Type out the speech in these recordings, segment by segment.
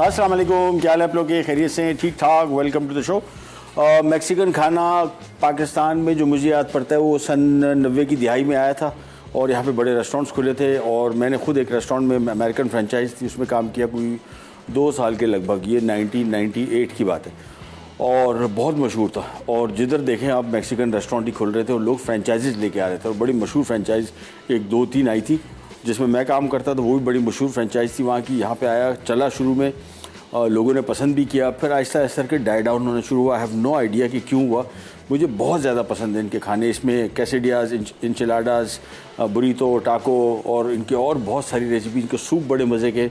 अस्सलाम वालेकुम, क्या हाल है आप लोग के? खैरियत से? ठीक ठाक। Welcome to the show. Mexican खाना पाकिस्तान में जो मुझे याद पड़ता है वो सन 90 की दिहाई में आया था और यहाँ पे बड़े रेस्टोरेंट्स खुले थे और मैंने खुद एक रेस्टोरेंट में अमेरिकन फ्रेंचाइज थी उसमें काम किया, कोई 2 साल के लगभग। ये 1998 की बात है और बहुत मशहूर था। और जिधर देखें आप मैक्सिकन रेस्टोरेंट ही खुल रहे थे और लोग फ्रेंचाइजीज लेके आ रहे थे और बड़ी मशहूर फ्रेंचाइज 1, 2, 3 आई थी जिसमें मैं काम करता था। वो भी बड़ी मशहूर फ्रेंचाइज थी वहाँ की। यहाँ पे आया, चला शुरू में, लोगों ने पसंद भी किया, फिर आहिस्ता आहिस्ता करके डाई डाउन होना शुरू हुआ। आई हैव नो आइडिया कि क्यों हुआ। मुझे बहुत ज़्यादा पसंद है इनके खाने। इसमें कैसेडियाज, इंचिलाडाज, बुरीतो, टाको और इनके और बहुत सारी रेसिपी। इनके सूप बड़े मज़े के,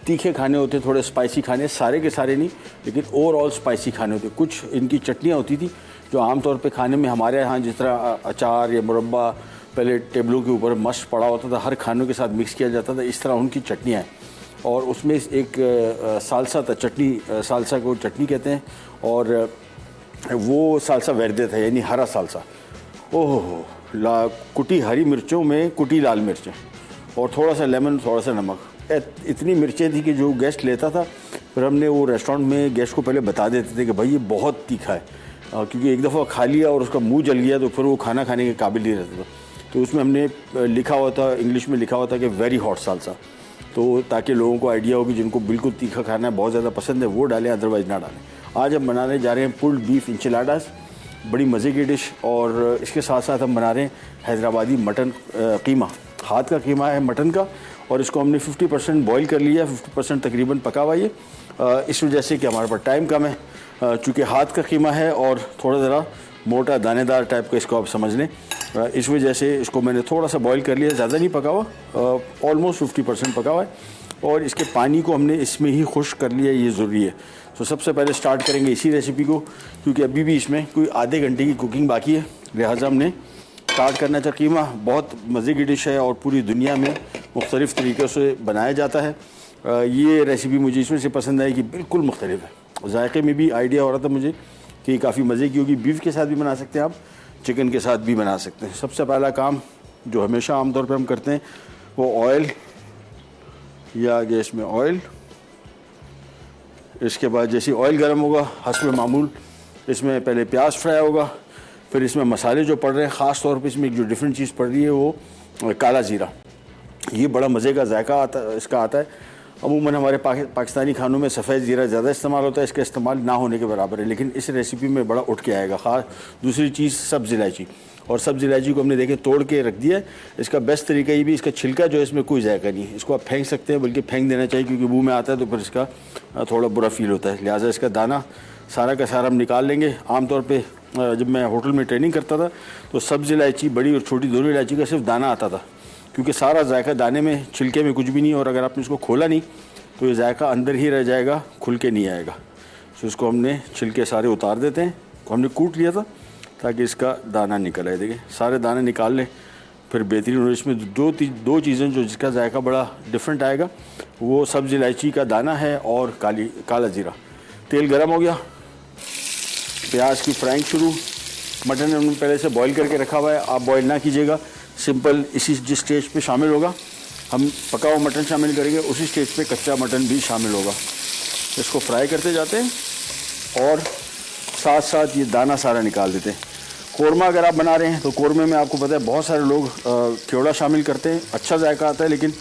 तीखे खाने होते, थोड़े स्पाइसी खाने, सारे के सारे नहीं लेकिन ओवरऑल स्पाइसी खाने होते। कुछ इनकी चटनियाँ होती थी जो आमतौर पे खाने में हमारे यहाँ जिस तरह अचार या मुरब्बा पहले टेबलों के ऊपर मस्त पड़ा होता था, हर खानों के साथ मिक्स किया जाता था, इस तरह उनकी चटनियाँ हैं। और उसमें एक सालसा था, चटनी, सालसा को चटनी कहते हैं और वो सालसा वेर्दे था, यानी हरा सालसा। ओहो, कुटी हरी मिर्चों में कुटी लाल मिर्चें और थोड़ा सा लेमन, थोड़ा सा नमक। इतनी मिर्चें थी कि जो गेस्ट लेता था, फिर हमने वो रेस्टोरेंट में गेस्ट को पहले बता देते थे कि भाई ये बहुत तीखा है, क्योंकि एक दफ़ा खा लिया और उसका मुंह जल गया तो फिर वो खाना खाने के काबिल नहीं रहता था। तो उसमें हमने लिखा हुआ था, इंग्लिश में लिखा हुआ था कि वेरी हॉट सालसा, तो ताकि लोगों को आइडिया हो कि जिनको बिल्कुल तीखा खाना है, बहुत ज़्यादा पसंद है, वो डालें, अदरवाइज़ ना डालें। आज हम बनाने जा रहे हैं पुल्ड बीफ इंचिलाडास, बड़ी मज़े की डिश। और इसके साथ साथ हम बना रहे हैं हैदराबादी मटन कीमा। हाथ का कीमा है मटन का और इसको हमने 50% बॉईल कर लिया, 50% तकरीबन पका हुआ ये, इस वजह से कि हमारे पास टाइम कम है। चूँकि हाथ का कीमा है और थोड़ा ज़रा मोटा दानेदार टाइप का इसको आप समझ लें, इस वजह से इसको मैंने थोड़ा सा बॉईल कर लिया, ज़्यादा नहीं पका हुआ, ऑलमोस्ट 50% पका हुआ है। और इसके पानी को हमने इसमें ही खुश्क कर लिया, ये ज़रूरी है। तो सबसे पहले स्टार्ट करेंगे इसी रेसिपी को, क्योंकि अभी भी इसमें कोई आधे घंटे की कुकिंग बाकी है, लिहाजा हमने स्टार्ट करना था। कीमा बहुत मज़े की डिश है और पूरी दुनिया में मुख्तलिफ़ तरीक़ों से बनाया जाता है। ये रेसिपी मुझे इसमें से पसंद आई कि बिल्कुल मुख्तलिफ है। जायके में भी आइडिया हो रहा था मुझे कि काफ़ी मज़े की होगी। बीफ के साथ भी बना सकते हैं आप, चिकन के साथ भी बना सकते हैं। सबसे पहला काम जो हमेशा आमतौर पे हम करते हैं वो ऑयल, या गैस में ऑयल। इसके बाद जैसे ऑयल गर्म होगा, हस्ब मामूल इसमें पहले प्याज फ्राई होगा, फिर इसमें मसाले जो पड़ रहे हैं, ख़ास तौर पे इसमें जो डिफरेंट चीज़ पड़ रही है वो काला ज़ीरा। ये बड़ा मज़े का जायका इसका आता है। अमूमन हमारे पाकिस्तानी खानों में सफ़ेद ज़ीरा ज़्यादा इस्तेमाल होता है, इसका इस्तेमाल ना होने के बराबर है, लेकिन इस रेसिपी में बड़ा उठ के आएगा। ख़ास दूसरी चीज़ सब्ज़ इलायची, और सब्ज़ इलायची को हमने देखे तोड़ के रख दिया है। इसका बेस्ट तरीका ये भी, इसका छिलका जो है इसमें कोई जायका नहीं है, इसको आप फेंक सकते हैं, बल्कि फेंक देना चाहिए क्योंकि मुँह में आता है तो फिर इसका थोड़ा बुरा फील होता है। लिहाजा इसका दाना सारा का सारा हम निकाल लेंगे। आमतौर पर जब मैं होटल में ट्रेनिंग करता था तो सब्ज़ इलायची, बड़ी और छोटी दोनों इलायची का सिर्फ दाना आता था, क्योंकि सारा जायका दाने में, छिलके में कुछ भी नहीं, और अगर आपने इसको खोला नहीं तो ये जायका अंदर ही रह जाएगा, खुल के नहीं आएगा। तो इसको हमने छिलके सारे उतार देते हैं। हमने कूट लिया था ताकि इसका दाना निकल आए। देखिए सारे दाने निकाल लें, फिर बेहतरीन। और इसमें दो चीज़ें जो जिसका जायका बड़ा डिफरेंट आएगा, वो सब्ज़ इलायची का दाना है और काला ज़ीरा। तेल गर्म हो गया, प्याज की फ्राइंग शुरू। मटन हमने पहले से बॉईल करके रखा हुआ है, आप बॉईल ना कीजिएगा, सिंपल इसी जिस स्टेज पे शामिल होगा हम पका हुआ मटन शामिल करेंगे, उसी स्टेज पे कच्चा मटन भी शामिल होगा। इसको फ्राई करते जाते हैं और साथ साथ ये दाना सारा निकाल देते हैं। कौरमा अगर आप बना रहे हैं तो कौरमे में आपको पता है बहुत सारे लोग केवड़ा शामिल करते हैं, अच्छा जायका आता है, लेकिन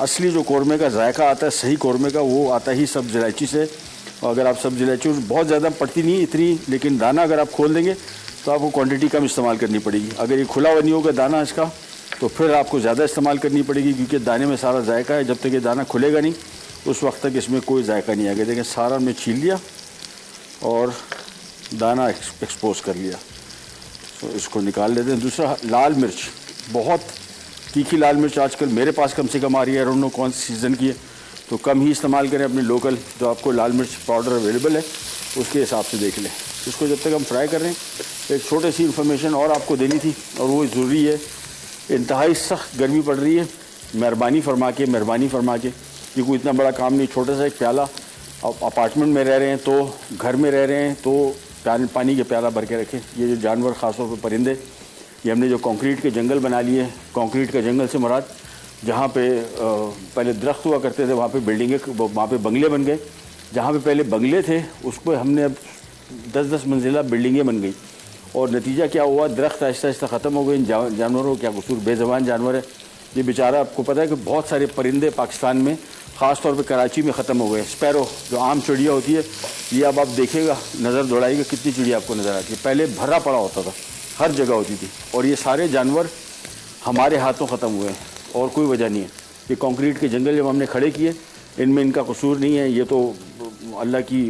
असली जो कौरमे का जायका आता है, सही कौरमे का, वो आता ही सब्ज़ इलायची से। अगर आप सब्ज़ इलायची बहुत ज़्यादा पड़ती नहीं इतनी, लेकिन दाना अगर आप खोल देंगे तो आपको क्वांटिटी कम इस्तेमाल करनी पड़ेगी। अगर ये खुला हुआ नहीं होगा दाना इसका, तो फिर आपको ज़्यादा इस्तेमाल करनी पड़ेगी, क्योंकि दाने में सारा जायका है। जब तक ये दाना खुलेगा नहीं उस वक्त तक इसमें कोई जायका नहीं आएगा। देखें सारा हमने छील लिया और दाना एक्सपोज कर लिया, तो इसको निकाल लेते हैं। दूसरा, लाल मिर्च, बहुत तीखी लाल मिर्च आजकल मेरे पास कम से कम आ रही है, आई डोंट नो कौन सी सीज़न की है, तो कम ही इस्तेमाल करें। अपनी लोकल जो आपको लाल मिर्च पाउडर अवेलेबल है उसके हिसाब से देख लें। इसको जब तक हम फ्राई कर रहे हैं, एक छोटी सी इन्फॉर्मेशन और आपको देनी थी और वो ज़रूरी है। इंतहाई सख्त गर्मी पड़ रही है, मेहरबानी फरमा के ये कोई इतना बड़ा काम नहीं, छोटा सा एक प्याला, अपार्टमेंट में रह रहे हैं तो, घर में रह रहे हैं तो पानी के प्याला भर के रखें। ये जो जानवर, ख़ासतौर पर परिंदे, ये हमने जो कंक्रीट के जंगल बना लिए, कंक्रीट का जंगल से मुराद जहाँ पे पहले दरख्त हुआ करते थे वहाँ पे बिल्डिंगें, वहाँ पे बंगले बन गए, जहाँ पे पहले बंगले थे उस पर हमने अब 10-10 मंजिला बिल्डिंगें बन गई और नतीजा क्या हुआ, दरख्त आहिस्ता आहिस्ता ख़त्म हो गए। इन जानवरों क्या कसूर, बेज़बान जानवर है ये बेचारा। आपको पता है कि बहुत सारे परिंदे पाकिस्तान में ख़ास तौर पे कराची में ख़त्म हो गए। स्पैरो जो आम चिड़िया होती है, ये अब आप देखेगा, नज़र दौड़ाइएगा कितनी चिड़िया आपको नज़र आती है। पहले भर्रा पड़ा होता था, हर जगह होती थी, और ये सारे जानवर हमारे हाथों ख़त्म हुए हैं और कोई वजह नहीं है। ये कंक्रीट के जंगल जब हमने खड़े किए, इनमें इनका कसूर नहीं है, ये तो अल्लाह की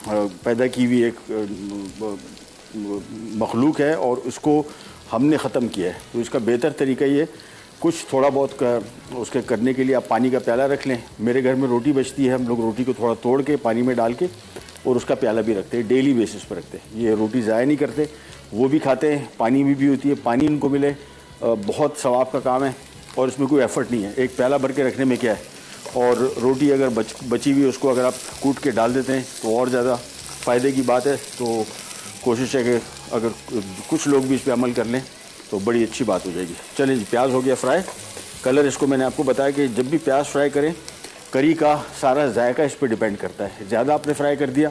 पैदा की हुई एक मखलूक है और उसको हमने ख़त्म किया है। तो इसका बेहतर तरीका ये, कुछ थोड़ा बहुत उसके करने के लिए आप पानी का प्याला रख लें। मेरे घर में रोटी बचती है, हम लोग रोटी को थोड़ा तोड़ के पानी में डाल के और उसका प्याला भी रखते हैं, डेली बेसिस पर रखते हैं। ये रोटी ज़ाया नहीं करते, वो भी खाते हैं, पानी भी होती है, पानी इनको मिले, बहुत सवाब का काम है और इसमें कोई एफ़र्ट नहीं है। एक प्याला भर के रखने में क्या है, और रोटी अगर बची हुई उसको अगर आप कूट के डाल देते हैं तो और ज़्यादा फ़ायदे की बात है। तो कोशिश है कि अगर कुछ लोग भी इस पर अमल कर लें तो बड़ी अच्छी बात हो जाएगी। चलिए जी, प्याज हो गया फ्राई। कलर इसको मैंने आपको बताया कि जब भी प्याज फ्राई करें, करी का सारा जायका इस पर डिपेंड करता है। ज़्यादा आपने फ्राई कर दिया,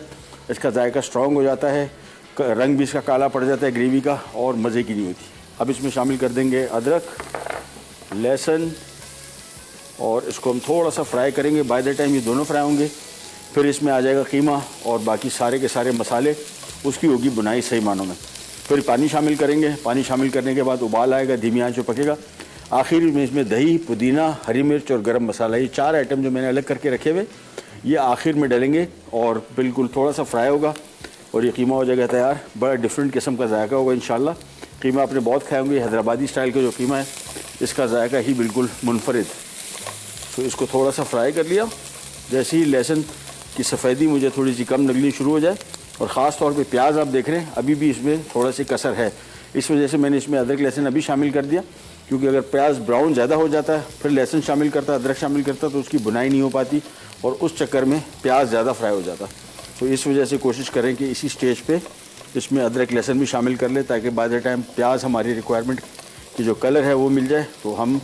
इसका जायका स्ट्रॉन्ग हो जाता है, रंग भी इसका काला पड़ जाता है ग्रेवी का और मज़े की नहीं होती। अब इसमें शामिल कर देंगे अदरक, लहसुन, और इसको हम थोड़ा सा फ्राई करेंगे। बाय द टाइम ये दोनों फ्राई होंगे, फिर इसमें आ जाएगा कीमा और बाकी सारे के सारे मसाले, उसकी होगी बुनाई सही मानों में। फिर पानी शामिल करेंगे। पानी शामिल करने के बाद उबाल आएगा, धीमी आंच पे पकेगा। आखिर में इसमें दही, पुदीना, हरी मिर्च और गरम मसाला, ये 4 आइटम जो मैंने अलग करके रखे हुए, ये आखिर में डालेंगे और बिल्कुल थोड़ा सा फ्राई होगा और ये कीमा हो जाएगा तैयार। बड़ा डिफरेंट किस्म का जायका होगा इंशाल्लाह। कीमा आपने बहुत खाए होंगे, हैदराबादी स्टाइल का जो कीमा है, इसका जायका ही बिल्कुल मुनफरिद। तो इसको थोड़ा सा फ्राई कर लिया। जैसे ही लहसुन की सफ़ेदी मुझे थोड़ी सी कम लगनी शुरू हो जाए, और ख़ास तौर पे प्याज आप देख रहे हैं अभी भी इसमें थोड़ा सी कसर है, इस वजह से मैंने इसमें अदरक लहसुन अभी शामिल कर दिया। क्योंकि अगर प्याज ब्राउन ज़्यादा हो जाता है, फिर लहसुन शामिल करता, अदरक शामिल करता, तो उसकी बुनाई नहीं हो पाती और उस चक्कर में प्याज ज़्यादा फ्राई हो जाता। तो इस वजह से कोशिश करें कि इसी स्टेज पर इसमें अदरक लहसुन भी शामिल कर लें, ताकि बाय द टाइम प्याज हमारी रिक्वायरमेंट की जो कलर है वो मिल जाए, तो हम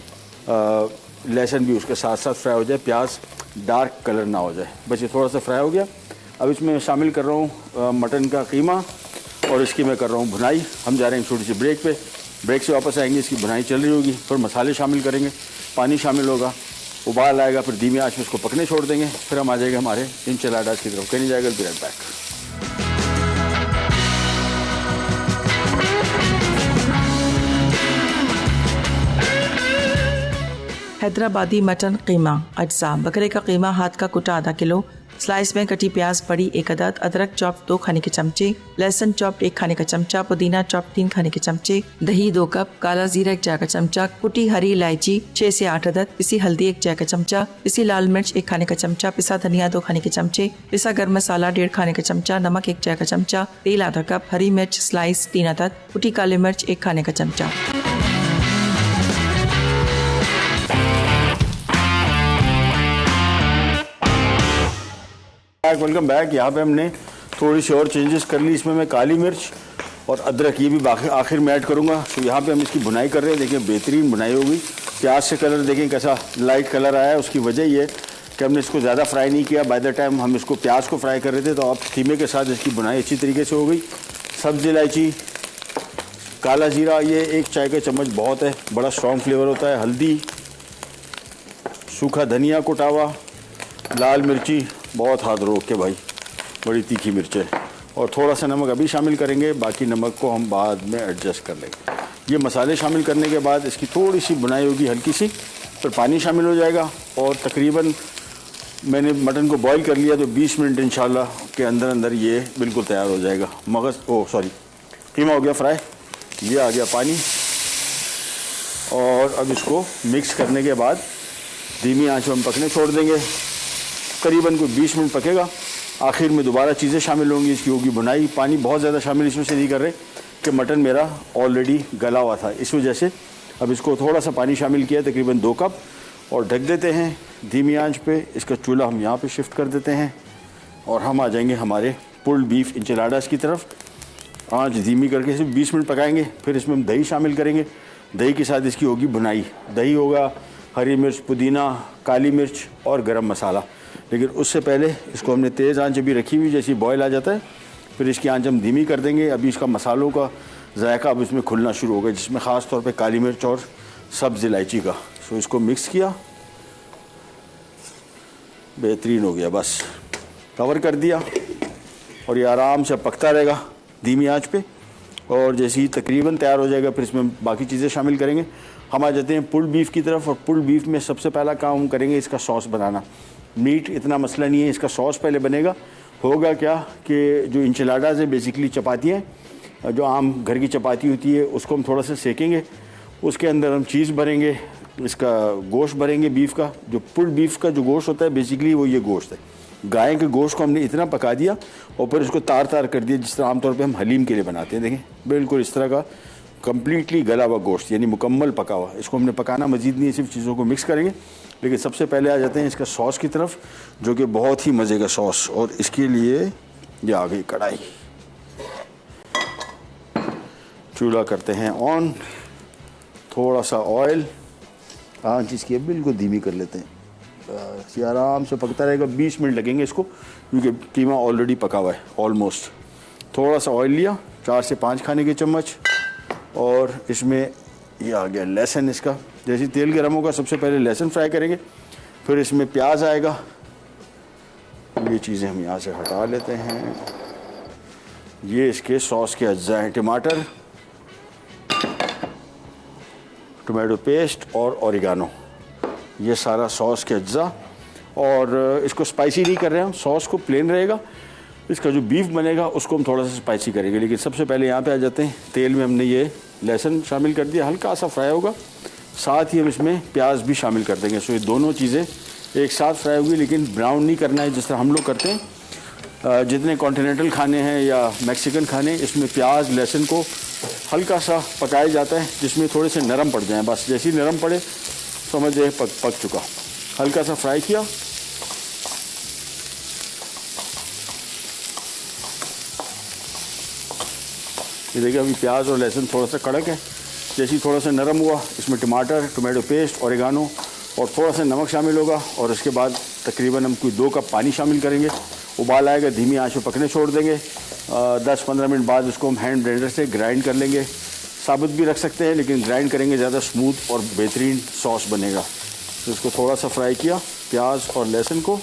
लहसुन भी उसके साथ साथ फ्राई हो जाए, प्याज डार्क कलर ना हो जाए। बस ये थोड़ा सा फ्राई हो गया। अब इसमें शामिल कर रहा हूँ मटन का कीमा और इसकी मैं कर रहा हूँ भुनाई। हम जा रहे हैं छोटी सी ब्रेक पे, ब्रेक से वापस आएंगे, इसकी भुनाई चल रही होगी, फिर मसाले शामिल करेंगे, पानी शामिल होगा, उबाल आएगा, फिर धीमी आंच में इसको पकने छोड़ देंगे, फिर हम आ जाएंगे हमारे इंचिलाडास की तरफ। कहीं जाएगा, be right back. Hyderabadi mutton keema अज्जा। बकरे का कीमा हाथ का कुटा आधा किलो, स्लाइस में कटी प्याज बड़ी 1 अदद, अदरक चॉप 2 खाने के चमचे, लहसुन चॉप 1 खाने का चमचा, पुदीना चॉप 3 खाने के चमचे, दही 2 कप, काला जीरा 1 चाय का चमचा, कुटी हरी इलायची 6 से 8 अदद, पिसी हल्दी 1 चाय का चमचा, पिसी लाल मिर्च 1 खाने का चमचा, पिसा धनिया 2 खाने के चमचे, पिसा गर्म मसाला 1.5 खाने का चमचा, नमक 1 चाय का चमचा, तेल आधा कप, हरी मिर्च स्लाइस 3 अदद, कुटी काली मिर्च 1 खाने का चमचा। Welcome back. यहाँ पे हमने थोड़ी सी और चेंजेस कर ली। इसमें मैं काली मिर्च और अदरक ये भी आखिर में ऐड करूँगा। तो यहाँ पे हम इसकी बुनाई कर रहे हैं। देखिए बेहतरीन बुनाई होगी। प्याज से कलर देखें कैसा लाइट कलर आया है। उसकी वजह ये कि हमने इसको ज़्यादा फ्राई नहीं किया। बाय द टाइम हम इसको प्याज को फ्राई कर रहे थे, तो अब कीमे के साथ इसकी बुनाई अच्छी तरीके से हो गई। सब्ज़ इलायची, काला जीरा, ये 1 चाय का चम्मच बहुत है, बड़ा स्ट्रॉन्ग फ्लेवर होता है। हल्दी, सूखा धनिया कुटा हुआ, लाल मिर्ची बहुत हाथ रोक के भाई, बड़ी तीखी मिर्च है, और थोड़ा सा नमक अभी शामिल करेंगे, बाकी नमक को हम बाद में एडजस्ट कर लेंगे। ये मसाले शामिल करने के बाद इसकी थोड़ी सी बुनाई होगी हल्की सी, फिर पानी शामिल हो जाएगा और तकरीबन मैंने मटन को बॉईल कर लिया, तो 20 मिनट इंशाल्लाह के अंदर अंदर ये बिल्कुल तैयार हो जाएगा। कीमा हो गया फ्राई, ये आ गया पानी, और अब इसको मिक्स करने के बाद धीमी आंच में हम पकने छोड़ देंगे। करीबन कोई 20 मिनट पकेगा। आखिर में दोबारा चीज़ें शामिल होंगी, इसकी होगी बुनाई। पानी बहुत ज़्यादा शामिल इसमें से नहीं कर रहे कि मटन मेरा ऑलरेडी गला हुआ था, इस वजह से अब इसको थोड़ा सा पानी शामिल किया, तकरीबन 2 कप, और ढक देते हैं धीमी आंच पे। इसका चूल्हा हम यहाँ पे शिफ्ट कर देते हैं और हम आ जाएंगे हमारे पुल्ड बीफ इंचिलाडास की तरफ। आंच धीमी करके सिर्फ 20 मिनट पकाएंगे। फिर इसमें हम दही शामिल करेंगे। दही के साथ इसकी होगी बुनाई। दही होगा, हरी मिर्च, पुदीना, काली मिर्च और गरम मसाला। लेकिन उससे पहले इसको हमने तेज़ आंच अभी रखी हुई, जैसे बॉयल आ जाता है फिर इसकी आंच हम धीमी कर देंगे। अभी इसका मसालों का जायका अब इसमें खुलना शुरू होगा, जिसमें ख़ास तौर पे काली मिर्च और सब्ज़ इलायची का। सो इसको मिक्स किया, बेहतरीन हो गया। बस कवर कर दिया और ये आराम से पकता रहेगा धीमी आंच पे। और जैसे ही तकरीबन तैयार हो जाएगा फिर इसमें बाकी चीज़ें शामिल करेंगे। हम आ जाते हैं पुल्ड बीफ की तरफ। और पुल्ड बीफ में सबसे पहला काम हम करेंगे इसका सॉस बनाना। मीट इतना मसला नहीं है, इसका सॉस पहले बनेगा। होगा क्या कि जो इंचिलाडाज है बेसिकली चपातियाँ, जो आम घर की चपाती होती है, उसको हम थोड़ा सा सेकेंगे। उसके अंदर हम चीज़ भरेंगे, इसका गोश्त भरेंगे बीफ का। जो पुल्ड बीफ का जो गोश्त होता है बेसिकली वो ये गोश्त है। गाय के गोश्त को हमने इतना पका दिया और फिर इसको तार तार कर दिया, जिस तरह आमतौर पे हम हलीम के लिए बनाते हैं। देखें बिल्कुल इस तरह का कम्प्लीटली गला हुआ गोश्त, यानी मुकम्मल पका हुआ। इसको हमने पकाना मजीद नहीं, सिर्फ चीज़ों को मिक्स करेंगे। लेकिन सबसे पहले आ जाते हैं इसका सॉस की तरफ, जो कि बहुत ही मज़े का सॉस। और इसके लिए ये आ गई कढ़ाई, चूल्हा करते हैं ऑन, थोड़ा सा ऑयल, आंच इसकी बिल्कुल धीमी कर लेते हैं। ये आराम से पकता रहेगा, 20 मिनट लगेंगे इसको, क्योंकि कीमा ऑलरेडी पका हुआ है ऑलमोस्ट। थोड़ा सा ऑयल लिया, 4 से 5 खाने के चम्मच, और इसमें ये आ गया लहसुन। इसका जैसे तेल गर्म होगा सबसे पहले लहसुन फ्राई करेंगे, फिर इसमें प्याज आएगा। ये चीज़ें हम यहाँ से हटा लेते हैं। ये इसके सॉस के अज्जा हैं, टमाटर, टोमेटो पेस्ट और ऑरिगानो, ये सारा सॉस के अज्जा। और इसको स्पाइसी नहीं कर रहे हैं हम, सॉस को प्लेन रहेगा। इसका जो बीफ बनेगा उसको हम थोड़ा सा स्पाइसी करेंगे। लेकिन सबसे पहले यहाँ पे आ जाते हैं, तेल में हमने ये लहसुन शामिल कर दिया, हल्का सा फ्राई होगा। साथ ही हम इसमें प्याज भी शामिल कर देंगे। सो ये दोनों चीज़ें एक साथ फ्राई होगी, लेकिन ब्राउन नहीं करना है जिस तरह हम लोग करते हैं। जितने कॉन्टिनेंटल खाने हैं या मैक्सिकन खाने, इसमें प्याज लहसुन को हल्का सा पकाया जाता है, जिसमें थोड़े से नरम पड़ जाएँ। बस जैसे ही नरम पड़े समझिए पक चुका। हल्का सा फ्राई किया, ये देखिए अभी प्याज और लहसुन थोड़ा सा कड़क है। जैसे ही थोड़ा सा नरम हुआ, इसमें टमाटर, टोमेटो पेस्ट, ऑरिगानो और थोड़ा सा नमक शामिल होगा। और उसके बाद तकरीबन हम कोई 2 कप पानी शामिल करेंगे। उबाल आएगा, धीमी आंच पे पकने छोड़ देंगे। 10-15 मिनट बाद इसको हम हैंड ब्लेंडर से ग्राइंड कर लेंगे। साबुत भी रख सकते हैं, लेकिन ग्राइंड करेंगे ज़्यादा स्मूथ और बेहतरीन सॉस बनेगा। तो इसको थोड़ा सा फ्राई किया, प्याज और लहसुन को।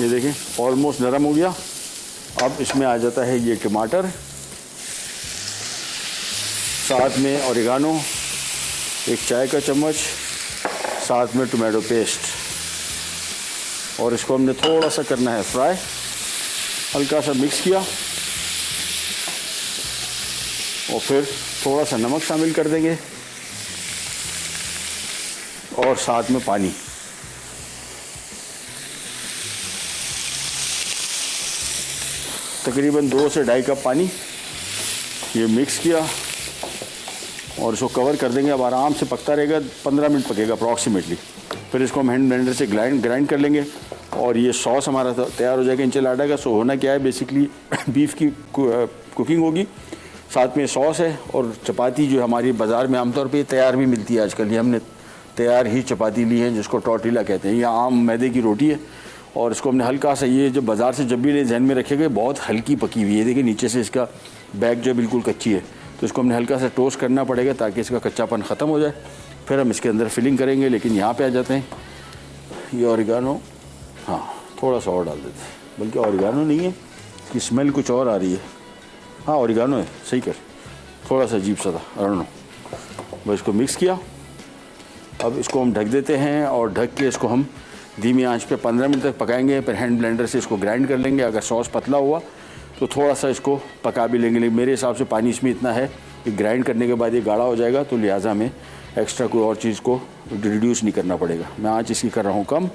ये देखें ऑलमोस्ट नरम हो गया। अब इसमें आ जाता है ये टमाटर, साथ में ऑरिगानो 1 चाय का चम्मच, साथ में टोमेटो पेस्ट। और इसको हमने थोड़ा सा करना है फ्राई, हल्का सा मिक्स किया और फिर थोड़ा सा नमक शामिल कर देंगे और साथ में पानी। तकरीबन 2 से 2.5 कप पानी ये मिक्स किया और इसको कवर कर देंगे। अब आराम से पकता रहेगा, 15 मिनट पकेगा अप्रॉक्सीमेटली। फिर इसको हम हैंड ब्लेंडर से ग्राइंड कर लेंगे और ये सॉस हमारा तैयार हो जाएगा इंचिलाडा का। सो होना क्या है, बेसिकली बीफ की कुकिंग होगी, साथ में सॉस है। और चपाती जो हमारी बाज़ार में आमतौर पे तैयार भी मिलती है आजकल, ये हमने तैयार ही चपाती ली है, जिसको टॉर्टिला कहते हैं। ये आम मैदे की रोटी है और इसको हमने हल्का सा, ये जो बाज़ार से जब भी ले जहन में रखेंगे, बहुत हल्की पकी हुई है। देखिए नीचे से इसका बैग जो बिल्कुल कच्ची है, तो इसको हमने हल्का सा टोस्ट करना पड़ेगा ताकि इसका कच्चापन ख़त्म हो जाए। फिर हम इसके अंदर फिलिंग करेंगे। लेकिन यहाँ पे आ जाते हैं, ये ऑरिगानो, हाँ थोड़ा सा और डाल देते हैं, बल्कि ऑरिगानो नहीं है, इसकी स्मेल कुछ और आ रही है। हाँ ऑरिगानो है, सही कर, थोड़ा सा अजीब सा था, आई डोंट नो। बस इसको मिक्स किया। अब इसको हम ढक देते हैं और ढक के इसको हम धीमी आंच पे 15 मिनट तक पकाएंगे। फिर हैंड ब्लेंडर से इसको ग्राइंड कर लेंगे। अगर सॉस पतला हुआ तो थोड़ा सा इसको पका भी लेंगे, लेकिन मेरे हिसाब से पानी इसमें इतना है कि ग्राइंड करने के बाद ये गाढ़ा हो जाएगा, तो लिहाजा हमें एक्स्ट्रा कोई और चीज़ को रिड्यूस नहीं करना पड़ेगा। मैं आंच इसकी कर रहा हूँ कम।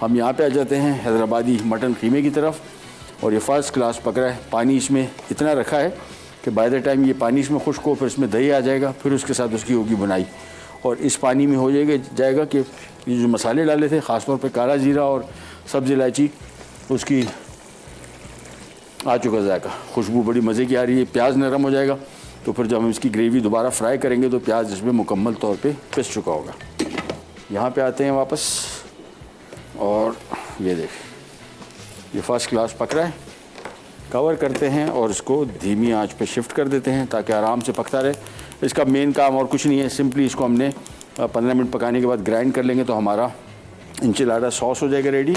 हम यहाँ पे आ जाते हैं हैदराबादी मटन कीमे की तरफ, और ये फर्स्ट क्लास पक रहा है। पानी इसमें इतना रखा है कि बाय द टाइम ये पानी इसमें खुश्क हो, फिर इसमें दही आ जाएगा, फिर उसके साथ उसकी होगी बुनाई। और इस पानी में हो जाएगा कि ये जो मसाले डाले थे, ख़ासतौर पे काला जीरा और सब्ज़ इलायची, उसकी आ चुका जाएगा, खुशबू बड़ी मज़े की आ रही है। प्याज नरम हो जाएगा, तो फिर जब हम इसकी ग्रेवी दोबारा फ्राई करेंगे तो प्याज इसमें मुकम्मल तौर पे पिस चुका होगा। यहाँ पे आते हैं वापस, ये देखें, ये फर्स्ट क्लास पक रहा है। कवर करते हैं और इसको धीमी आंच पे शिफ्ट कर देते हैं ताकि आराम से पकता रहे। इसका मेन काम और कुछ नहीं है, सिंपली इसको हमने 15 मिनट पकाने के बाद ग्राइंड कर लेंगे तो हमारा इंचिलाडा सॉस हो जाएगा रेडी।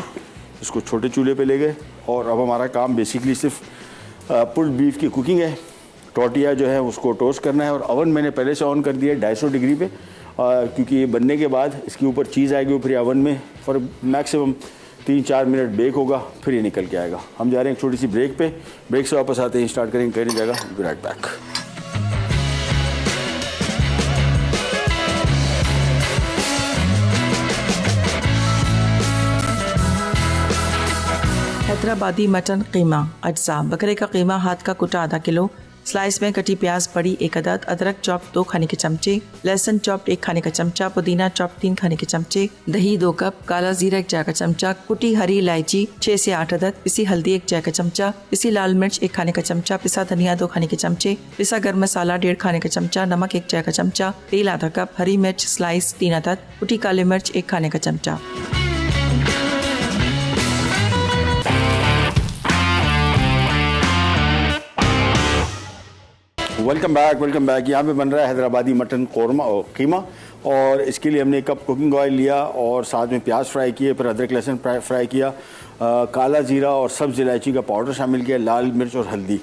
इसको छोटे चूल्हे पे ले गए और अब हमारा काम बेसिकली सिर्फ पुल्ड बीफ की कुकिंग है। टोटिया जो है उसको टोस्ट करना है और अवन मैंने पहले से ऑन कर दिया है 250 डिग्री पे, क्योंकि ये बनने के बाद इसके ऊपर चीज़ आएगी, फिर अवन में फॉर मैक्सिमम 3-4 मिनट बेक होगा, फिर ये निकल के आएगा। हम जा रहे हैं एक छोटी सी ब्रेक पे, ब्रेक से वापस आते हैं, स्टार्ट करेंगे कहीं जगह। Be right back. Hyderabadi mutton keema अज्जा। बकरे का कीमा हाथ का कुटा आधा किलो, स्लाइस में कटी प्याज बड़ी 1 अदद, अदरक चॉप 2 खाने के चमचे, लहसुन चॉप 1 खाने का चमचा, पुदीना चॉप 3 खाने के चमचे, दही 2 कप, काला जीरा 1 चाय का चमचा, कुटी हरी इलायची 6 से 8 अदद, पिसी हल्दी 1 चाय का चमचा, पिसी लाल मिर्च 1 खाने का चमचा, पिसा धनिया 2 खाने के चमचे, पिसा गर्म मसाला 1.5 खाने का चमचा, नमक 1 चाय का चमचा, तेल आधा कप, हरी मिर्च स्लाइस 3 अदद, कुटी काली मिर्च 1 खाने का चमचा। Welcome back. यहाँ पे बन रहा है हैदराबादी मटन कौरमा और कीमा, और इसके लिए हमने 1 कप कुकिंग ऑयल लिया और साथ में प्याज फ्राई किए, फिर अदरक लहसुन फ्राई किया, काला जीरा और सब्ज़ इलायची का पाउडर शामिल किया, लाल मिर्च और हल्दी,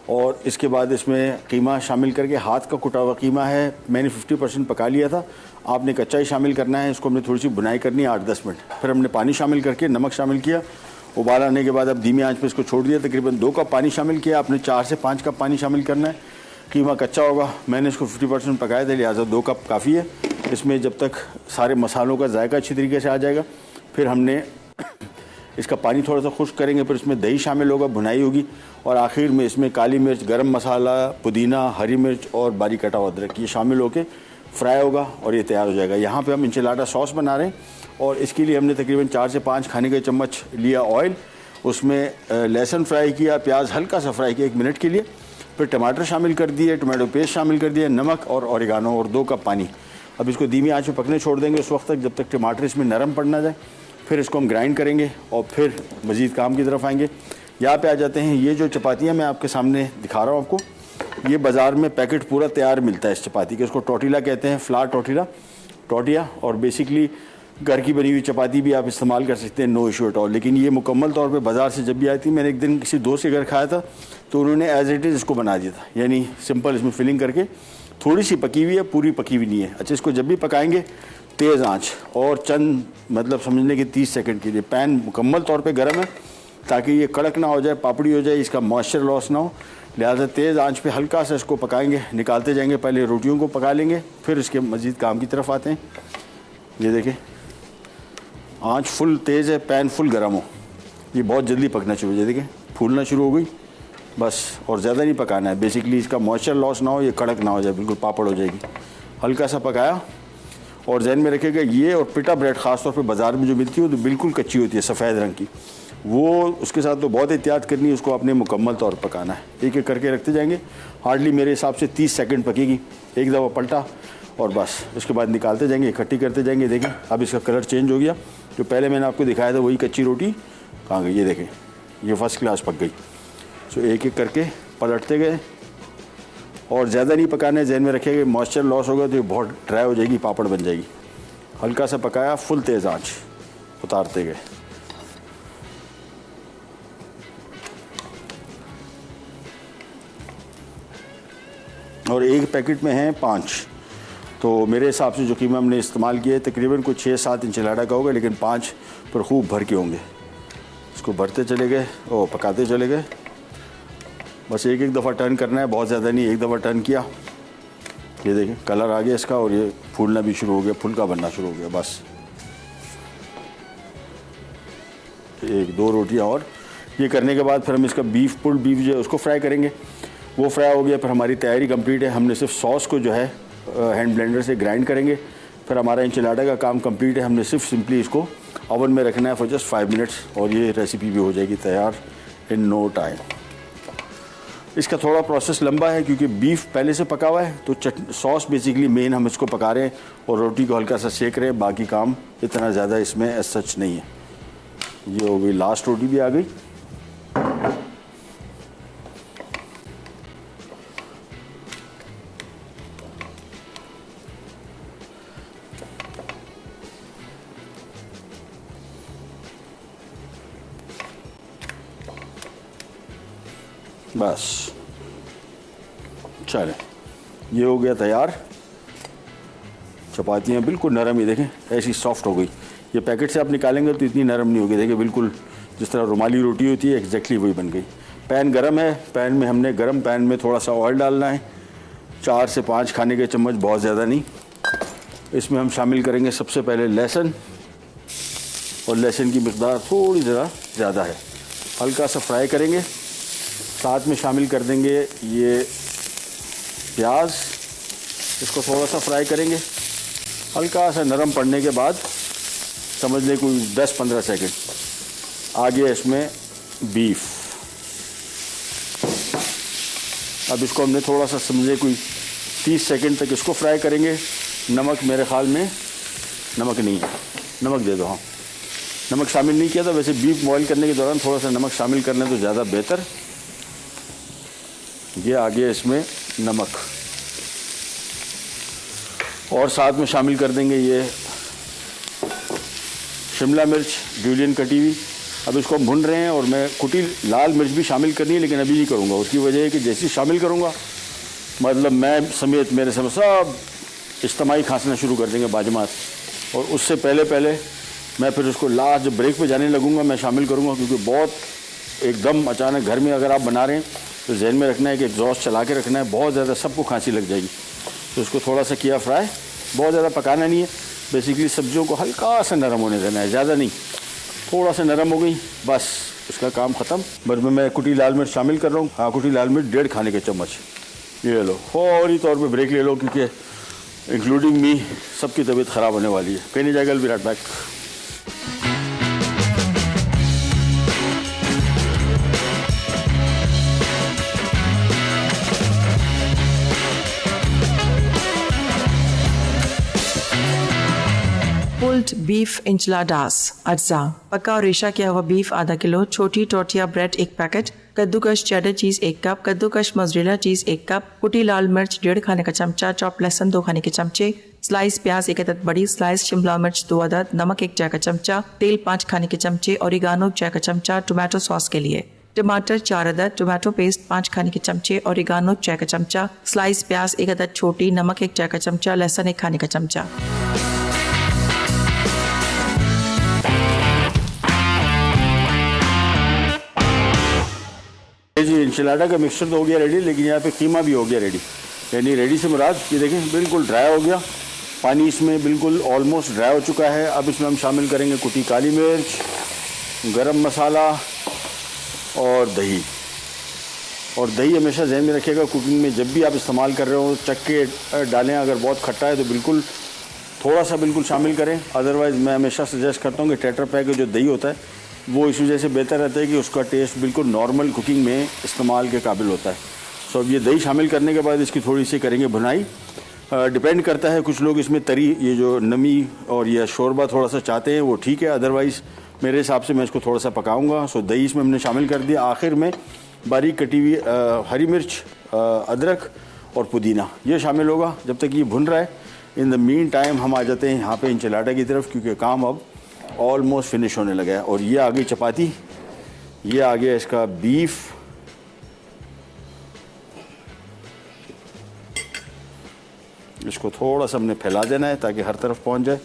और इसके बाद इसमें कीमा शामिल करके, हाथ का कुटा हुआ कीमा है, मैंने 50% पका लिया था, आपने कच्चा ही शामिल करना है। इसको हमने थोड़ी सी बुनाई करनी है 8-10 मिनट, फिर हमने पानी शामिल करके नमक शामिल किया, उबाल आने के बाद अब धीमी आंच पे इसको छोड़ दिया। तकरीबन 2 कप पानी शामिल किया, आपने 4 से 5 कप पानी शामिल करना है। कीमा कच्चा होगा, मैंने इसको 50% पकाया था, लिहाजा 2 कप काफ़ी है। इसमें जब तक सारे मसालों का जायका अच्छी तरीके से आ जाएगा, फिर हमने इसका पानी थोड़ा सा खुश्क करेंगे, फिर इसमें दही शामिल होगा, भुनाई होगी, और आखिर में इसमें काली मिर्च, गरम मसाला, पुदीना, हरी मिर्च और बारीक कटा हुआ अदरक, ये शामिल होकर फ्राई होगा और ये तैयार हो जाएगा। यहाँ पे हम इंचिलाडा सॉस बना रहे हैं और इसके लिए हमने तकरीबन 4 से 5 खाने के चम्मच लिया ऑयल, उसमें लहसुन फ्राई किया, प्याज हल्का सा फ्राई किया 1 मिनट के लिए, फिर टमाटर शामिल कर दिए, टमाटो पेस्ट शामिल कर दिया, नमक और ओरिगानो और 2 कप पानी। अब इसको धीमी आंच पे पकने छोड़ देंगे उस वक्त तक जब तक टमाटर इसमें नरम पड़ ना जाए, फिर इसको हम ग्राइंड करेंगे और फिर मज़ीद काम की तरफ आएंगे। यहाँ पे आ जाते हैं, ये जो चपातियाँ मैं आपके सामने दिखा रहा हूँ आपको, ये बाज़ार में पैकेट पूरा तैयार मिलता है इस चपाती के, इसको टोटिला कहते हैं, फ्लार टोटिया, और बेसिकली घर की बनी हुई चपाती भी आप इस्तेमाल कर सकते हैं, नो इशू एट ऑल। लेकिन ये मुकम्मल तौर पे बाज़ार से जब भी आई थी, मैंने एक दिन किसी दोस्त के घर खाया था तो उन्होंने एज इट इज़ इसको बना दिया था, यानी सिंपल इसमें फिलिंग करके, थोड़ी सी पकी हुई है, पूरी पकी हुई नहीं है। अच्छा, इसको जब भी पकाएंगे तेज़ आंच और चंद मतलब समझने के 30 सेकंड के लिए, पैन मुकम्मल तौर पे गर्म है ताकि ये कड़क ना हो जाए, पापड़ी हो जाए, इसका मॉइस्चर लॉस ना हो, लिहाजा तेज़ आंच पे हल्का सा इसको पकाएंगे, निकालते जाएंगे। पहले रोटियों को पका लेंगे, फिर इसके मज़ीद काम की तरफ आते हैं। ये देखें, आंच फुल तेज़ है, पैन फुल गर्म हो, ये बहुत जल्दी पकना शुरू हो जाए, देखिए फूलना शुरू हो गई बस, और ज़्यादा नहीं पकाना है, बेसिकली इसका मॉइस्चर लॉस ना हो, ये कड़क ना हो जाए, बिल्कुल पापड़ हो जाएगी। हल्का सा पकाया, और जहन में रखिएगा ये और पिटा ब्रेड ख़ासतौर पे बाज़ार में जो मिलती है वो तो बिल्कुल कच्ची होती है, सफ़ेद रंग की, वो उसके साथ तो बहुत एहतियात करनी है, उसको आपने मुकम्मल तौर पर पकाना है। एक एक करके रखते जाएंगे, हार्डली मेरे हिसाब से 30 सेकंड पकेगी, एक दफ़ा पलटा और बस, उसके बाद निकालते जाएंगे, इकट्ठी करते जाएंगे। देखें अब इसका कलर चेंज हो गया, जो पहले मैंने आपको दिखाया था वही कच्ची रोटी कहाँ गई, ये देखें ये फर्स्ट क्लास पक गई। सो एक एक करके पलटते गए, और ज़्यादा नहीं पकाना है, जहन में रखिएगा मॉइस्चर लॉस होगा तो ये बहुत ड्राई हो जाएगी, पापड़ बन जाएगी। हल्का सा पकाया, फुल तेज़ आंच, उतारते गए। और एक पैकेट में हैं 5, तो मेरे हिसाब से जो कीमा हमने इस्तेमाल किया है तकरीबन कुछ 6-7 इंचिलाडा का होगा, लेकिन 5 पर खूब भर के होंगे। इसको भरते चले गए और पकाते चले गए, बस एक एक दफ़ा टर्न करना है, बहुत ज़्यादा नहीं, एक दफ़ा टर्न किया, ये देखें कलर आ गया इसका, और ये फूलना भी शुरू हो गया, फुलका बनना शुरू हो गया। बस 1-2 रोटियां और ये करने के बाद फिर हम इसका पुल्ड बीफ जो है उसको फ्राई करेंगे। वो फ्राई हो गया, फिर हमारी तैयारी कंप्लीट है। हमने सिर्फ सॉस को जो है हैंड ब्लेंडर से ग्राइंड करेंगे, फिर हमारा इंचिलाडा का काम कंप्लीट है। हमने सिर्फ सिंपली इसको ओवन में रखना है फॉर जस्ट 5 मिनट्स, और ये रेसिपी भी हो जाएगी तैयार इन नो टाइम। इसका थोड़ा प्रोसेस लंबा है क्योंकि बीफ पहले से पका हुआ है, तो सॉस बेसिकली मेन हम इसको पका रहे हैं और रोटी को हल्का सा सेक रहे हैं, बाकी काम इतना ज़्यादा इसमें एज सच नहीं है। ये हो गई, लास्ट रोटी भी आ गई। बस चले, ये हो गया तैयार। चपातियाँ बिल्कुल नरम, ही देखें ऐसी सॉफ्ट हो गई। ये पैकेट से आप निकालेंगे तो इतनी नरम नहीं होगी, देखिए बिल्कुल जिस तरह रुमाली रोटी होती है एग्जैक्टली वही बन गई। पैन गरम है, पैन में हमने गरम पैन में थोड़ा सा ऑयल डालना है, 4 से 5 खाने के चम्मच, बहुत ज़्यादा नहीं। इसमें हम शामिल करेंगे सबसे पहले लहसुन, और लहसुन की मिकदार थोड़ी ज़रा ज़्यादा है, हल्का सा फ्राई करेंगे। साथ में शामिल कर देंगे ये प्याज, इसको थोड़ा सा फ्राई करेंगे। हल्का सा नरम पड़ने के बाद समझ लें कोई 10-15 सेकंड आगे इसमें बीफ। अब इसको हमने थोड़ा सा समझे कोई 30 सेकंड तक इसको फ्राई करेंगे। नमक मेरे ख्याल में नमक नहीं है, नमक दे दो। हाँ, नमक शामिल नहीं किया था, वैसे बीफ बॉईल करने के दौरान थोड़ा सा नमक शामिल कर लें तो ज़्यादा बेहतर। ये आ गया इसमें नमक, और साथ में शामिल कर देंगे ये शिमला मिर्च जूलियन कटी हुई। अब इसको हम भून रहे हैं, और मैं कुटी लाल मिर्च भी शामिल करनी है, लेकिन अभी नहीं करूँगा। उसकी वजह है कि जैसे ही शामिल करूँगा, मतलब मैं समेत मेरे समय सब इज्तिमाई खांसना शुरू कर देंगे बाजमात, और उससे पहले मैं फिर उसको लास्ट जब ब्रेक पे जाने लगूँगा मैं शामिल करूँगा। क्योंकि बहुत एकदम अचानक घर में अगर आप बना रहे हैं तो जहन में रखना है कि एग्जॉस्ट चला के रखना है, बहुत ज़्यादा सबको खांसी लग जाएगी। तो इसको थोड़ा सा किया फ्राई, बहुत ज़्यादा पकाना नहीं है। बेसिकली सब्जियों को हल्का सा नरम होने देना है, ज़्यादा नहीं, थोड़ा सा नरम हो गई बस इसका काम ख़त्म। बस मैं कुटी लाल मिर्च शामिल कर रहा हूँ। हाँ, कुटी लाल मिर्च 1.5 खाने के चम्मच। ये लो, फौरी तौर पे ब्रेक ले लो, क्योंकि इंक्लूडिंग मी सबकी तबीयत ख़राब होने वाली है। कहीं नहीं जाएगा, will be right back. Pulled beef enchiladas अज्जा, पका और रेशा किया हुआ बीफ आधा किलो, छोटी टोटिया ब्रेड 1 पैकेट, कद्दूकश चेडर चीज़ 1 कप, कद्दूकश मोज़रेला चीज़ 1 कप, कुटी लाल मिर्च 1.5 खाने का चमचा, चॉप लहसुन 2 खाने के चमचे, स्लाइस प्याज 1 अदद बड़ी, स्लाइस शिमला मिर्च 2 अदद, नमक 1 चाय का चमचा, तेल 5 खाने के चमचे, ओरिगानो 1 चाय का चमचा। टोमेटो सॉस के लिए टमाटर 4 अदद, टोमेटो पेस्ट 5 खाने के चमचे, ओरिगानो 1 चाय का चमचा, स्लाइस प्याज 1 अदद छोटी, नमक 1 चाय का चमचा, लहसुन 1 खाने का चमचा। जी, इंशिलाडा का मिक्सचर तो हो गया रेडी, लेकिन यहाँ पे कीमा भी हो गया रेडी। यानी रेडी से मुराद ये देखें बिल्कुल ड्राई हो गया, पानी इसमें बिल्कुल ऑलमोस्ट ड्राई हो चुका है। अब इसमें हम शामिल करेंगे कुटी काली मिर्च, गरम मसाला और दही। और दही हमेशा जहन में रखिएगा, कुकिंग में जब भी आप इस्तेमाल कर रहे हो चख के डालें। अगर बहुत खट्टा है तो बिल्कुल थोड़ा सा बिल्कुल शामिल करें, अदरवाइज़ मैं हमेशा सजेस्ट करता हूँ कि टेट्रा पैक का जो दही होता है वो इस वजह से बेहतर रहता है कि उसका टेस्ट बिल्कुल नॉर्मल कुकिंग में इस्तेमाल के काबिल होता है। सो अब ये दही शामिल करने के बाद इसकी थोड़ी सी करेंगे भुनाई। डिपेंड करता है, कुछ लोग इसमें तरी, ये जो नमी और यह शोरबा थोड़ा सा चाहते हैं वो ठीक है, अदरवाइज़ मेरे हिसाब से मैं इसको थोड़ा सा पकाऊंगा। सो दही इसमें हमने शामिल कर दिया। आखिर में बारीक कटी हुई हरी मिर्च, अदरक और पुदीना ये शामिल होगा। जब तक ये भुन रहा है, इन द मीन टाइम हम आ जाते हैं यहाँ पे इंचिलाडा की तरफ, क्योंकि काम अब ऑलमोस्ट फिनिश होने लगा है। और ये आ गई चपाती, ये आ गया इसका बीफ, इसको थोड़ा सा हमने फैला देना है ताकि हर तरफ पहुंच जाए।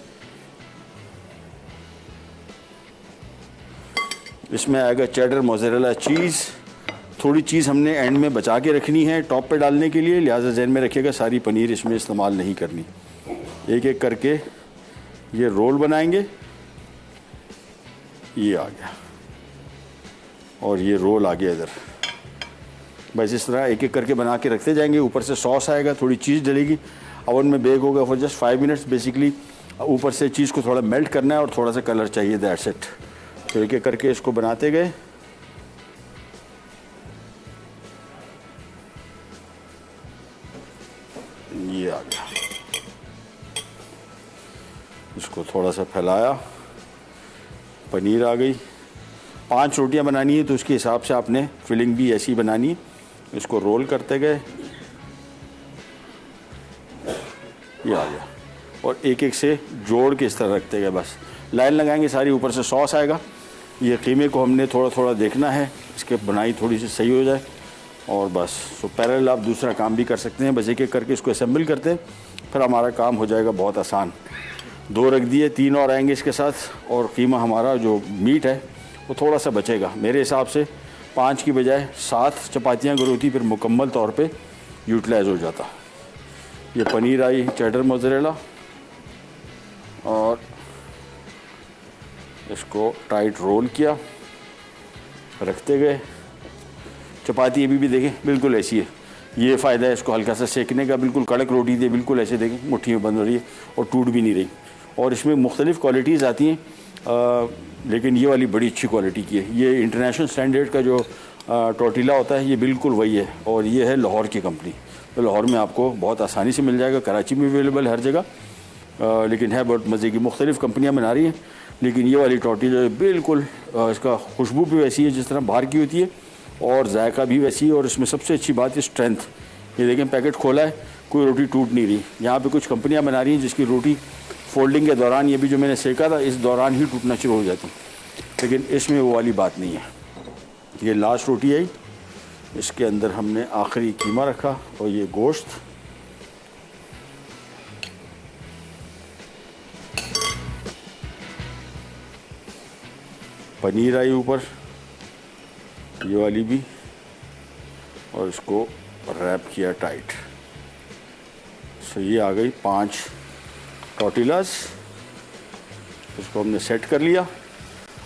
इसमें आएगा चेडर मोज़रेला चीज़, थोड़ी चीज़ हमने एंड में बचा के रखनी है टॉप पे डालने के लिए, लिहाजा जहन में रखिएगा सारी पनीर इसमें इस्तेमाल नहीं करनी। एक एक करके ये रोल बनाएंगे। ये आ गया और ये रोल आ गया इधर। बस इस तरह एक एक करके बना के रखते जाएंगे। ऊपर से सॉस आएगा, थोड़ी चीज़ डलेगी, ओवन में बेक होगा फॉर जस्ट 5 मिनट्स। बेसिकली ऊपर से चीज़ को थोड़ा मेल्ट करना है और थोड़ा सा कलर चाहिए, दैट्स इट। तो एक एक करके इसको बनाते गए। ये आ गया, इसको थोड़ा सा फैलाया, पनीर आ गई, 5 रोटियां बनानी है तो उसके हिसाब से आपने फिलिंग भी ऐसी बनानी है। इसको रोल करते गए, ये आ गया, और एक एक से जोड़ के इस तरह रखते गए, बस लाइन लगाएंगे सारी, ऊपर से सॉस आएगा। ये कीमे को हमने थोड़ा थोड़ा देखना है, इसके बनाई थोड़ी सी सही हो जाए, और बस। सो पैरेलल आप दूसरा काम भी कर सकते हैं, बस एक एक करके इसको असेंबल करते हैं, फिर हमारा काम हो जाएगा बहुत आसान। 2 रख दिए, 3 और आएंगे इसके साथ, और कीमा हमारा जो मीट है वो थोड़ा सा बचेगा। मेरे हिसाब से 5 की बजाय 7 चपातियाँ अगर होती फिर मुकम्मल तौर पे यूटिलाइज हो जाता। ये पनीर आई चेडर मोज़रेला, और इसको टाइट रोल किया, रखते गए। चपाती अभी भी देखें बिल्कुल ऐसी है, ये फ़ायदा है इसको हल्का सा सेकने का। बिल्कुल कड़क रोटी थी, बिल्कुल ऐसे देखें मुट्ठी में बंद हो रही है और टूट भी नहीं रही। और इसमें मुख्तलिफ़ क्वालिटीज़ आती हैं, लेकिन ये वाली बड़ी अच्छी क्वालिटी की है। ये इंटरनेशनल स्टैंडर्ड का जो टोर्टिला होता है ये बिल्कुल वही है, और ये है लाहौर की कंपनी। तो लाहौर में आपको बहुत आसानी से मिल जाएगा, कराची में अवेलेबल हर जगह, लेकिन है बहुत मज़े की। मुख्तलिफ़ कंपनियाँ बना रही हैं, लेकिन ये वाली टोर्टिला बिल्कुल इसका खुशबू भी वैसी है जिस तरह बाहर की होती है, और जायका भी वैसी है। और इसमें सबसे अच्छी बात है स्ट्रेंथ। ये देखें पैकेट खोला है, कोई रोटी टूट नहीं रही। यहाँ पे कुछ कंपनियाँ बना रही हैं जिसकी रोटी फोल्डिंग के दौरान, ये भी जो मैंने सेका था, इस दौरान ही टूटना शुरू हो जाती, लेकिन इसमें वो वाली बात नहीं है। ये लास्ट रोटी आई, इसके अंदर हमने आखिरी कीमा रखा, और ये गोश्त, पनीर आई ऊपर, ये वाली भी, और इसको रैप किया टाइट। सो ये आ गई 5 टोर्टिलास, इसको हमने सेट कर लिया।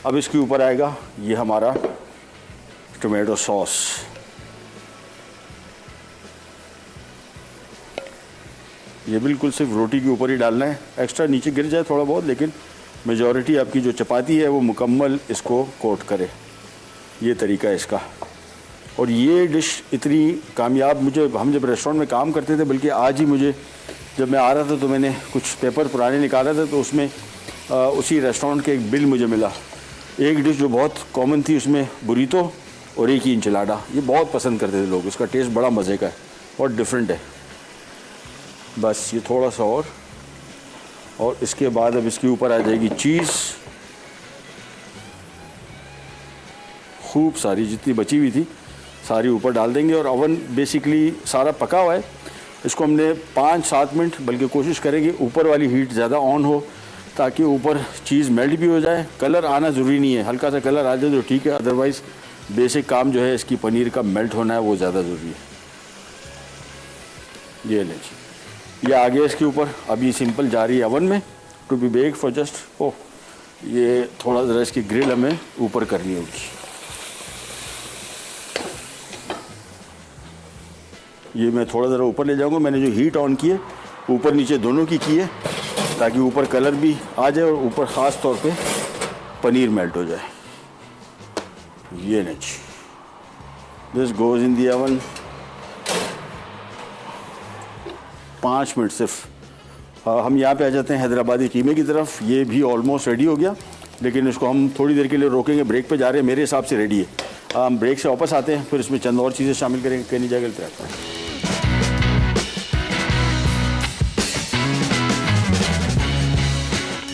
अब इसके ऊपर आएगा ये हमारा टोमेटो सॉस। ये बिल्कुल सिर्फ रोटी के ऊपर ही डालना है, एक्स्ट्रा नीचे गिर जाए थोड़ा बहुत, लेकिन मेजॉरिटी आपकी जो चपाती है वो मुकम्मल इसको कोट करे। ये तरीका है इसका। और ये डिश इतनी कामयाब, हम जब रेस्टोरेंट में काम करते थे, बल्कि आज ही मुझे जब मैं आ रहा था तो मैंने कुछ पेपर पुराने निकाला था, तो उसमें उसी रेस्टोरेंट के एक बिल मुझे मिला। एक डिश जो बहुत कॉमन थी उसमें बुरीतो और एक ही इंचलाडा, ये बहुत पसंद करते थे लोग। इसका टेस्ट बड़ा मज़े का है और डिफरेंट है। बस ये थोड़ा सा और इसके बाद अब इसके ऊपर आ जाएगी चीज़, खूब सारी जितनी बची हुई थी सारी ऊपर डाल देंगे। और ओवन बेसिकली सारा पका हुआ है, इसको हमने 5-7 मिनट, बल्कि कोशिश करेंगे ऊपर वाली हीट ज़्यादा ऑन हो ताकि ऊपर चीज़ मेल्ट भी हो जाए। कलर आना ज़रूरी नहीं है, हल्का सा कलर आ जाए तो ठीक है, अदरवाइज़ बेसिक काम जो है इसकी पनीर का मेल्ट होना है वो ज़्यादा ज़रूरी है। ये ले जी, ये आ गया इसके ऊपर। अभी सिंपल जा रही है ओवन में to be bake for just ये थोड़ा ज़रा इसकी ग्रिल हमें ऊपर करनी होगी। ये मैं थोड़ा ज़रा ऊपर ले जाऊंगा। मैंने जो हीट ऑन की है ऊपर नीचे दोनों की है, ताकि ऊपर कलर भी आ जाए और ऊपर ख़ास तौर पे पनीर मेल्ट हो जाए। ये नहीं, this goes in the oven 5 minute सिर्फ। हम यहाँ पे आ जाते हैं हैदराबादी कीमे की तरफ। ये भी ऑलमोस्ट रेडी हो गया, लेकिन इसको हम थोड़ी देर के लिए रोकेंगे, ब्रेक पे जा रहे हैं। मेरे हिसाब से रेडी है। हम ब्रेक से वापस आते हैं, फिर इसमें चंद और चीज़ें शामिल करेंगे। कहनी जाएगा तैयार।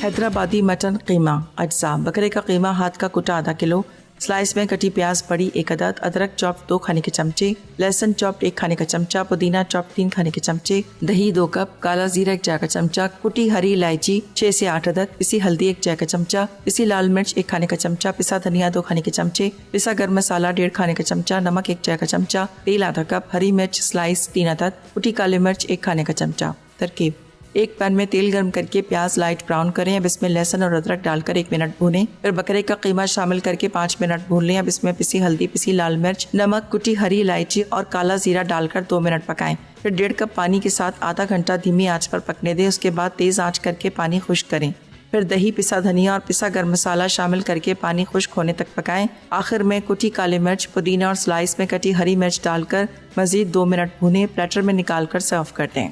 हैदराबादी मटन कीमा अज्जा। बकरे का कीमा हाथ का कुटा आधा किलो, स्लाइस में कटी प्याज बड़ी 1 अदद, अदरक चॉप 2 खाने के चमचे, लहसुन चॉप 1 खाने का चमचा, पुदीना चॉप 3 खाने के चमचे, दही 2 कप, काला जीरा 1 चाय का चमचा, कुटी हरी इलायची 6 से 8 अदद, पिसी हल्दी 1 चाय का चमचा, पिसी लाल मिर्च 1 खाने का चमचा, पिसा धनिया 2 खाने के चमचे, पिसा गर्म मसाला 1.5 खाने का चमचा, नमक 1 चाय का चमचा, तेल आधा कप, हरी मिर्च स्लाइस 3 अदद, कुटी काली मिर्च 1 खाने का चमचा। तरकीब: एक पैन में तेल गर्म करके प्याज लाइट ब्राउन करें। अब इसमें लहसुन और अदरक डालकर 1 मिनट भूनें। फिर बकरे का कीमा शामिल करके 5 मिनट भून लें। अब इसमें पिसी हल्दी, पिसी लाल मिर्च, नमक, कुटी हरी इलायची और काला जीरा डालकर 2 मिनट पकाएं। फिर 1.5 कप पानी के साथ आधा घंटा धीमी आंच पर पकने दें। उसके बाद तेज आंच करके पानी खुश्क करें। फिर दही, पिसा धनिया और पिसा गर्म मसाला शामिल करके पानी खुश्क होने तक पकाएं। आखिर में कुटी काली मिर्च, पुदीना और स्लाइस में कटी हरी मिर्च डालकर मजीद 2 मिनट भूनें। प्लेटर में निकाल कर सर्व कर दें।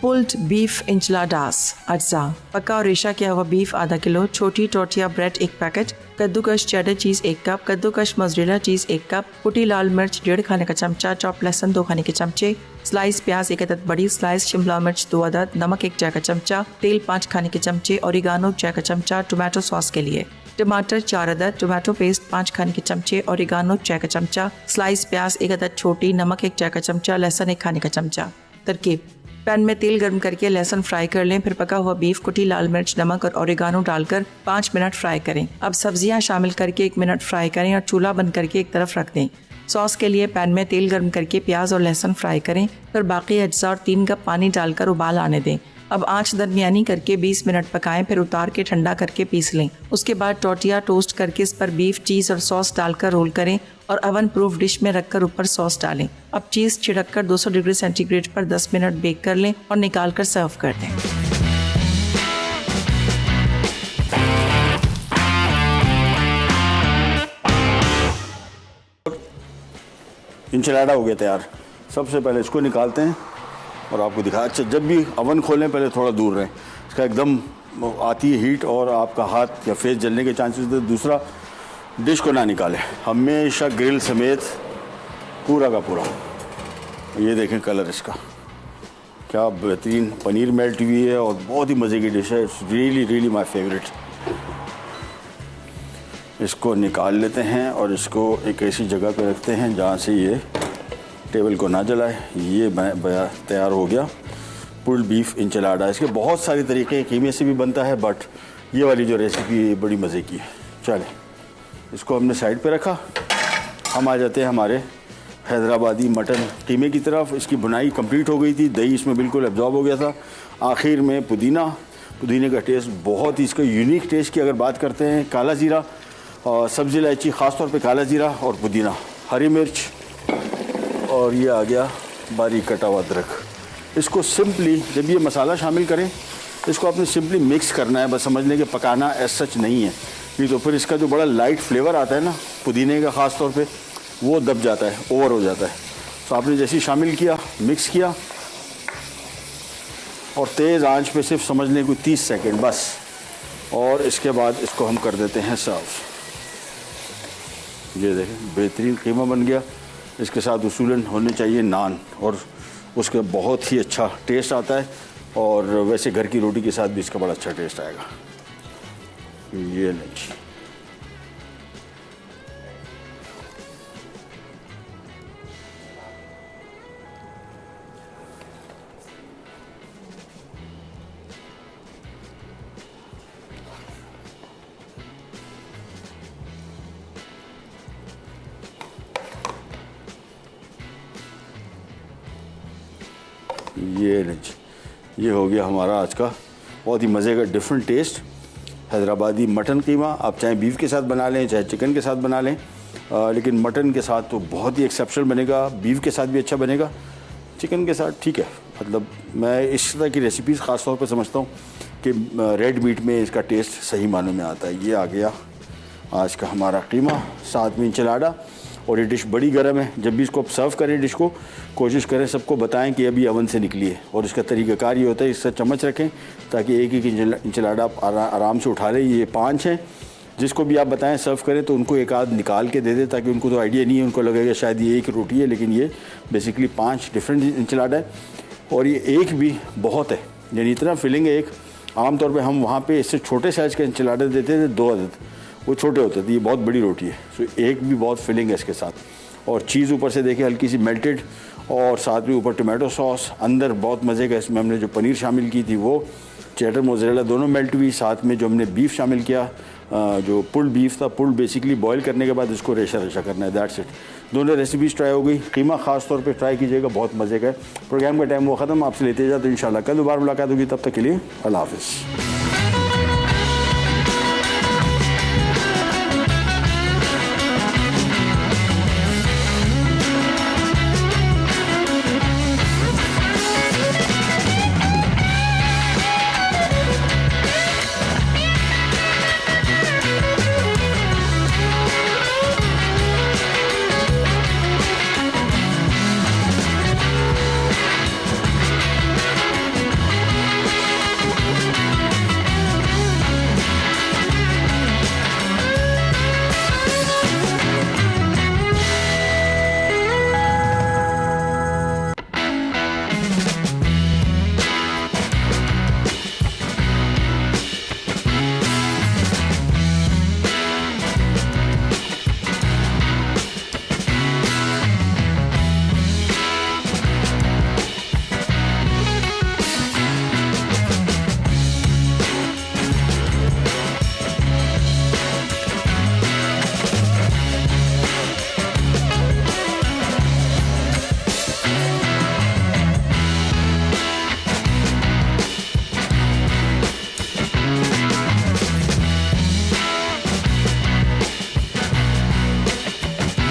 पुल्ड बीफ इंचलाडास अज्जा, पका और रेशा किया हुआ बीफ आधा किलो, छोटी टोर्टिया ब्रेड 1 पैकेट, कद्दूकश चेडर चीज़ 1 कप, कद्दूकश मोज़रेला चीज़ 1 कप, कुटी लाल मिर्च 1.5 खाने का चमचा, चॉप लहसुन 2 खाने के चमचे, स्लाइस प्याज 1 अदद बड़ी, स्लाइस शिमला मिर्च 2 अदद, नमक 1 चाय का चमचा, तेल 5 खाने के चमचे, ओरिगानो चाय का चमचा, टोमेटो सॉस के लिए टमाटर 4 अदद, टोमेटो पेस्ट 5 खाने के चमचे, ओरिगानो चाय का चमचा, स्लाइस प्याज 1 अदद छोटी, नमक 1 चाय का चमचा, लहसुन 1 खाने का चमचा। तरकीब: पैन में तेल गर्म करके लहसुन फ्राई कर लें, फिर पका हुआ बीफ, कुटी लाल मिर्च, नमक और ओरिगानो डालकर 5 मिनट फ्राई करें। अब सब्जियां शामिल करके 1 मिनट फ्राई करें और चूल्हा बंद करके एक तरफ रख दें। सॉस के लिए पैन में तेल गर्म करके प्याज और लहसुन फ्राई करें, फिर बाकी अज्जा और 3 कप पानी डालकर उबाल आने दें। अब आंच दरमियानी करके 20 मिनट पकाएं, फिर उतार के ठंडा करके पीस लें। उसके बाद टोर्टिया टोस्ट करके इस पर बीफ, चीज़ और सॉस डालकर रोल करें और ओवन प्रूफ डिश में रखकर ऊपर सॉस डालें। अब चीज़ छिड़ककर 200 डिग्री सेंटीग्रेड पर 10 मिनट बेक कर लें और निकाल कर सर्व कर दें। इंचलाडा हो गया तैयार। सबसे पहले इसको निकालते हैं और आपको दिखा। अच्छा, जब भी अवन खोलें पहले थोड़ा दूर रहें, इसका एकदम आती है हीट और आपका हाथ या फेस जलने के चांसेस होते हैं। दूसरा, डिश को ना निकालें, हमेशा ग्रिल समेत पूरा का पूरा। ये देखें कलर इसका, क्या बेहतरीन पनीर मेल्ट हुई है और बहुत ही मज़े की डिश है। It's really really my favourite. इसको निकाल लेते हैं और इसको एक ऐसी जगह पे रखते हैं जहाँ से ये टेबल को ना जलाए। ये तैयार हो गया पुल्ड बीफ इंचलाडा। इसके बहुत सारे तरीके, कीमे से भी बनता है, बट ये वाली जो रेसिपी बड़ी मज़े की है। चलें, इसको हमने साइड पे रखा। हम आ जाते हैं हमारे हैदराबादी मटन कीमे की तरफ। इसकी बुनाई कंप्लीट हो गई थी, दही इसमें बिल्कुल एब्जॉर्ब हो गया था। आखिर में पुदीने का टेस्ट बहुत ही, इसका यूनिक टेस्ट की अगर बात करते हैं, काला ज़ीरा और सब्ज़ी इलायची, ख़ासतौर पे काला ज़ीरा और पुदीना, हरी मिर्च और ये आ गया बारीक कटा हुआ अदरक। इसको सिंपली जब ये मसाला शामिल करें, इसको आपने सिंपली मिक्स करना है। बस समझ लें कि पकाना एज सच नहीं है, नहीं तो फिर इसका जो बड़ा लाइट फ्लेवर आता है ना पुदीने का, ख़ास तौर पे वो दब जाता है, ओवर हो जाता है। तो आपने जैसे ही शामिल किया, मिक्स किया और तेज़ आंच पे सिर्फ समझ लें कोई 30 सेकंड बस, और इसके बाद इसको हम कर देते हैं सर्व। ये देखें बेहतरीन कीमा बन गया। इसके साथ उसूलन होने चाहिए नान, और उसके बहुत ही अच्छा टेस्ट आता है। और वैसे घर की रोटी के साथ भी इसका बड़ा अच्छा टेस्ट आएगा। ये नहीं, ये हो गया हमारा आज का बहुत ही मज़े का डिफरेंट टेस्ट हैदराबादी मटन कीमा। आप चाहे बीफ के साथ बना लें, चाहे चिकन के साथ बना लें, लेकिन मटन के साथ तो बहुत ही एक्सेप्शनल बनेगा। बीफ के साथ भी अच्छा बनेगा, चिकन के साथ ठीक है। मतलब मैं इस तरह की रेसिपीज़ ख़ास तौर पर समझता हूँ कि रेड मीट में इसका टेस्ट सही मानों में आता है। ये आ गया आज का हमारा कीमा, साथ में इंचलाडा, और ये डिश बड़ी गर्म है। जब भी इसको आप सर्व करें डिश को, कोशिश करें सबको बताएं कि अभी अवन से निकली है। और इसका तरीक़ाकार ये होता है, इससे चम्मच रखें ताकि एक एक इंचलाडा आप आराम से उठा लें। ये 5 हैं, जिसको भी आप बताएं सर्व करें तो उनको एक आध निकाल के दे दें, ताकि उनको तो आइडिया नहीं है, उनको लगेगा शायद ये एक रोटी है, लेकिन ये बेसिकली 5 डिफरेंट इंचलाडा है। और ये एक भी बहुत है, यानी इतना फिलिंग है। एक आमतौर पर हम वहाँ पर इससे छोटे साइज़ के इंचलाडा देते थे, 2 अदद, वो छोटे होते थे। ये बहुत बड़ी रोटी है, सो एक भी बहुत फिलिंग है इसके साथ। और चीज़ ऊपर से देखिए हल्की सी मेल्टेड, और साथ में ऊपर टोमेटो सॉस, अंदर बहुत मज़े का इसमें हमने जो पनीर शामिल की थी वो, चेडर मोज़रेला दोनों मेल्ट हुई। साथ में जो हमने बीफ शामिल किया, जो पुल्ड बीफ था, पुल्ड बेसिकली बॉयल करने के बाद इसको रेशा करना है, दैट्स इट। दोनों रेसिपीज़ ट्राई हो गई। कीमा ख़ास तौर पे ट्राई कीजिएगा, बहुत मज़े का है। प्रोग्राम का टाइम वो ख़त्म, आपसे लेते जाते इंशाल्लाह कल दोबारा मुलाकात होगी। तब तक के लिए अल्लाह हाफ़िज़।